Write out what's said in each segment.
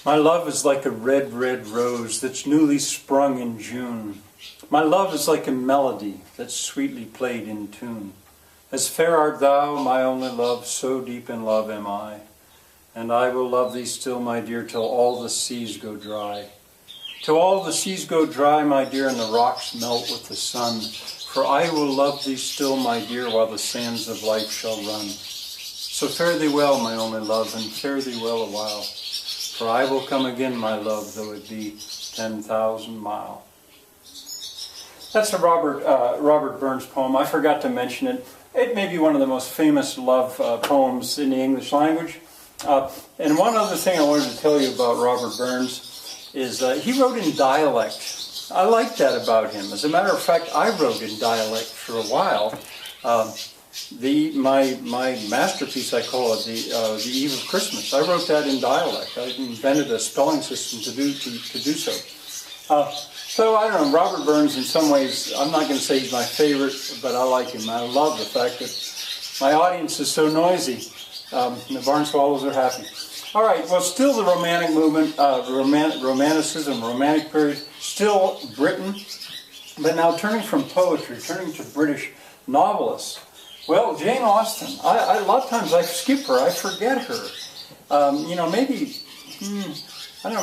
My love is like a red, red rose that's newly sprung in June. My love is like a melody that's sweetly played in tune. As fair art thou, my only love, so deep in love am I. And I will love thee still, my dear, till all the seas go dry. Till all the seas go dry, my dear, and the rocks melt with the sun. For I will love thee still, my dear, while the sands of life shall run. So fare thee well, my only love, and fare thee well a while. For I will come again, my love, though it be 10,000 mile. That's a Robert Burns poem. I forgot to mention it. It may be one of the most famous love poems in the English language. And one other thing I wanted to tell you about Robert Burns is he wrote in dialect. I like that about him. As a matter of fact, I wrote in dialect for a while. My masterpiece, I call it, the Eve of Christmas. I wrote that in dialect. I invented a spelling system to do so. So I don't know, Robert Burns in some ways, I'm not going to say he's my favorite, but I like him. I love the fact that my audience is so noisy. The barn swallows are happy. All right, well, still the Romantic movement, Romanticism, Romantic period, still Britain, but now turning from poetry, turning to British novelists. Well, Jane Austen, a lot of times I skip her, I forget her.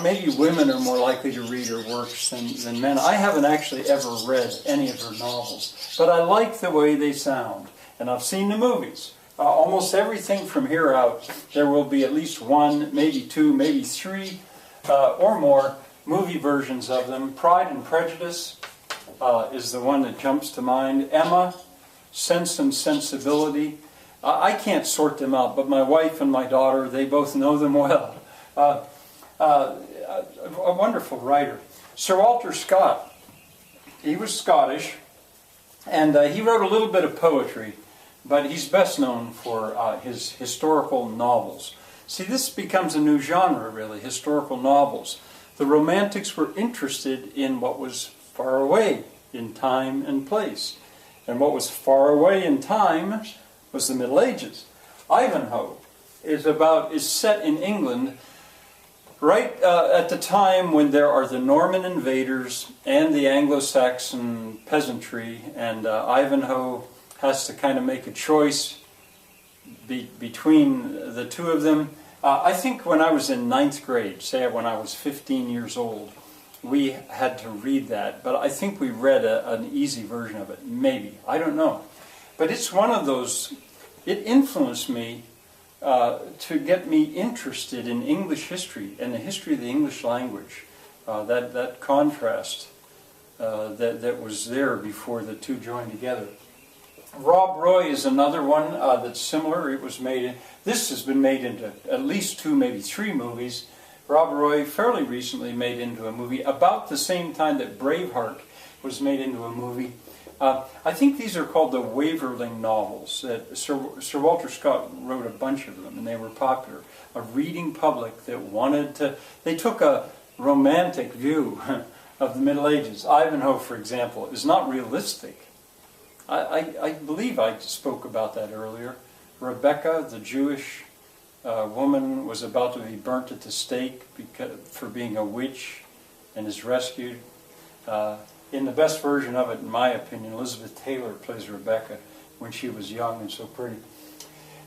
Maybe women are more likely to read her works than men. I haven't actually ever read any of her novels, but I like the way they sound, and I've seen the movies. Almost everything from here out, there will be at least one, maybe two, maybe three, or more movie versions of them. Pride and Prejudice is the one that jumps to mind. Emma, Sense and Sensibility. I can't sort them out, but my wife and my daughter, they both know them well. A wonderful writer. Sir Walter Scott, he was Scottish, and he wrote a little bit of poetry, but he's best known for his historical novels. See, this becomes a new genre, really, historical novels. The Romantics were interested in what was far away in time and place. And what was far away in time was the Middle Ages. Ivanhoe is set in England right at the time when there are the Norman invaders and the Anglo-Saxon peasantry, and Ivanhoe has to kind of make a choice between the two of them. I think when I was in 9th grade, say when I was 15 years old, we had to read that, but I think we read an easy version of it, maybe. I don't know. But it's one of those, it influenced me to get me interested in English history and the history of the English language. That contrast that was there before the two joined together. Rob Roy is another one that's similar. This has been made into at least 2, maybe 3 movies. Rob Roy fairly recently made into a movie about the same time that Braveheart was made into a movie. I think these are called the Waverling novels. That Sir Walter Scott wrote a bunch of them, and they were popular. A reading public that wanted to... They took a romantic view of the Middle Ages. Ivanhoe, for example, is not realistic. I believe I spoke about that earlier. Rebecca, the Jewish woman, was about to be burnt at the stake for being a witch and is rescued. In the best version of it, in my opinion, Elizabeth Taylor plays Rebecca when she was young and so pretty.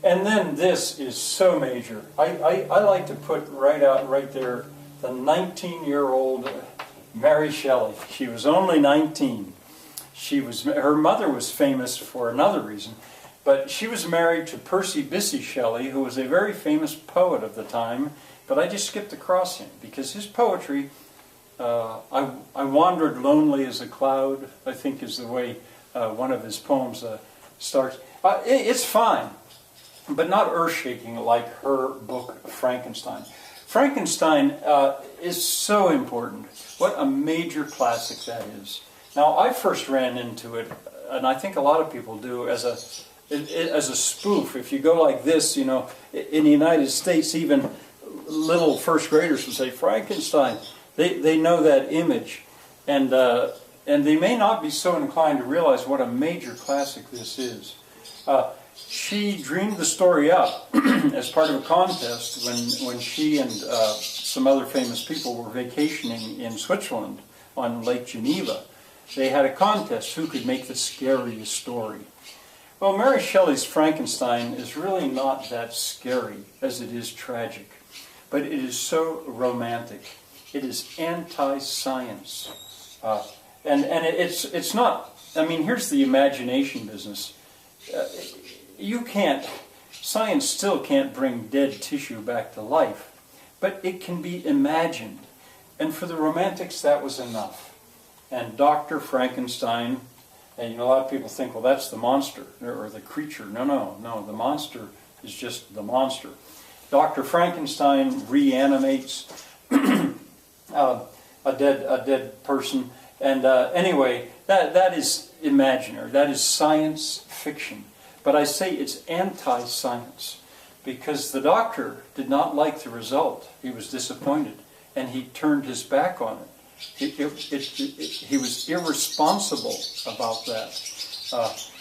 And then this is so major. I like to put right there, the 19-year-old Mary Shelley. She was only 19. Her mother was famous for another reason, but she was married to Percy Bysshe Shelley, who was a very famous poet of the time, but I just skipped across him because his poetry, I wandered lonely as a cloud, I think is the way one of his poems starts. It's fine, but not earth-shaking like her book, Frankenstein. Frankenstein is so important. What a major classic that is. Now, I first ran into it, and I think a lot of people do, as a spoof. If you go like this, in the United States, even little first graders would say, Frankenstein. They know that image, and they may not be so inclined to realize what a major classic this is. She dreamed the story up as part of a contest when she and some other famous people were vacationing in Switzerland on Lake Geneva. They had a contest, who could make the scariest story. Well, Mary Shelley's Frankenstein is really not that scary as it is tragic, but it is so romantic. It is anti-science. And it's not, I mean, here's the imagination business. Science still can't bring dead tissue back to life, but it can be imagined. And for the Romantics, that was enough. And Dr. Frankenstein, and a lot of people think, well, that's the monster, or the creature. No, the monster is just the monster. Dr. Frankenstein reanimates a dead person. And anyway, that is imaginary. That is science fiction. But I say it's anti-science because the doctor did not like the result. He was disappointed, and he turned his back on it. He was irresponsible about that.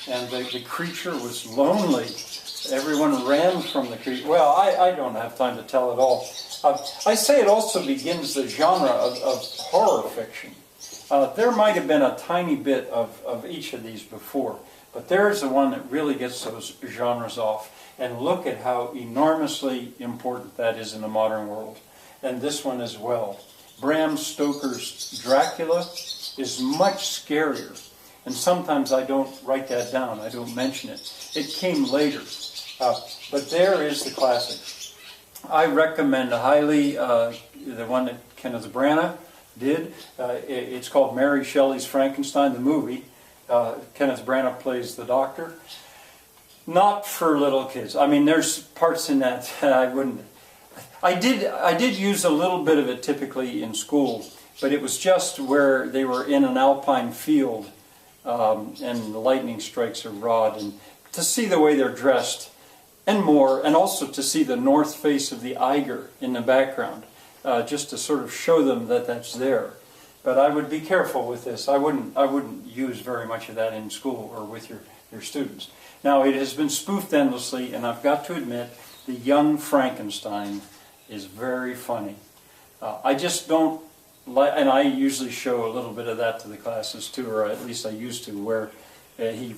And the creature was lonely. Everyone ran from the creature. Well, I don't have time to tell it all. I say it also begins the genre of horror fiction. There might have been a tiny bit of each of these before, but there's the one that really gets those genres off. And look at how enormously important that is in the modern world. And this one as well. Bram Stoker's Dracula is much scarier. And sometimes I don't write that down. I don't mention it. It came later. But there is the classic. I recommend highly the one that Kenneth Branagh did. It's called Mary Shelley's Frankenstein, the movie. Kenneth Branagh plays the doctor. Not for little kids. I mean, there's parts in that I wouldn't. I did use a little bit of it typically in school, but it was just where they were in an alpine field and the lightning strikes a rod, and to see the way they're dressed and more, and also to see the north face of the Eiger in the background, just to sort of show them that that's there. But I would be careful with this. I wouldn't use very much of that in school or with your students. Now, it has been spoofed endlessly, and I've got to admit, the Young Frankenstein is very funny. I just don't like, and I usually show a little bit of that to the classes too, or at least I used to, where he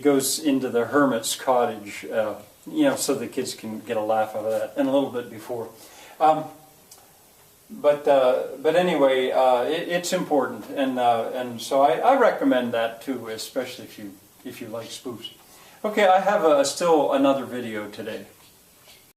goes into the hermit's cottage, so the kids can get a laugh out of that, and a little bit before. But anyway, it's important, and so I recommend that too, especially if you like spoofs. Okay, I have still another video today.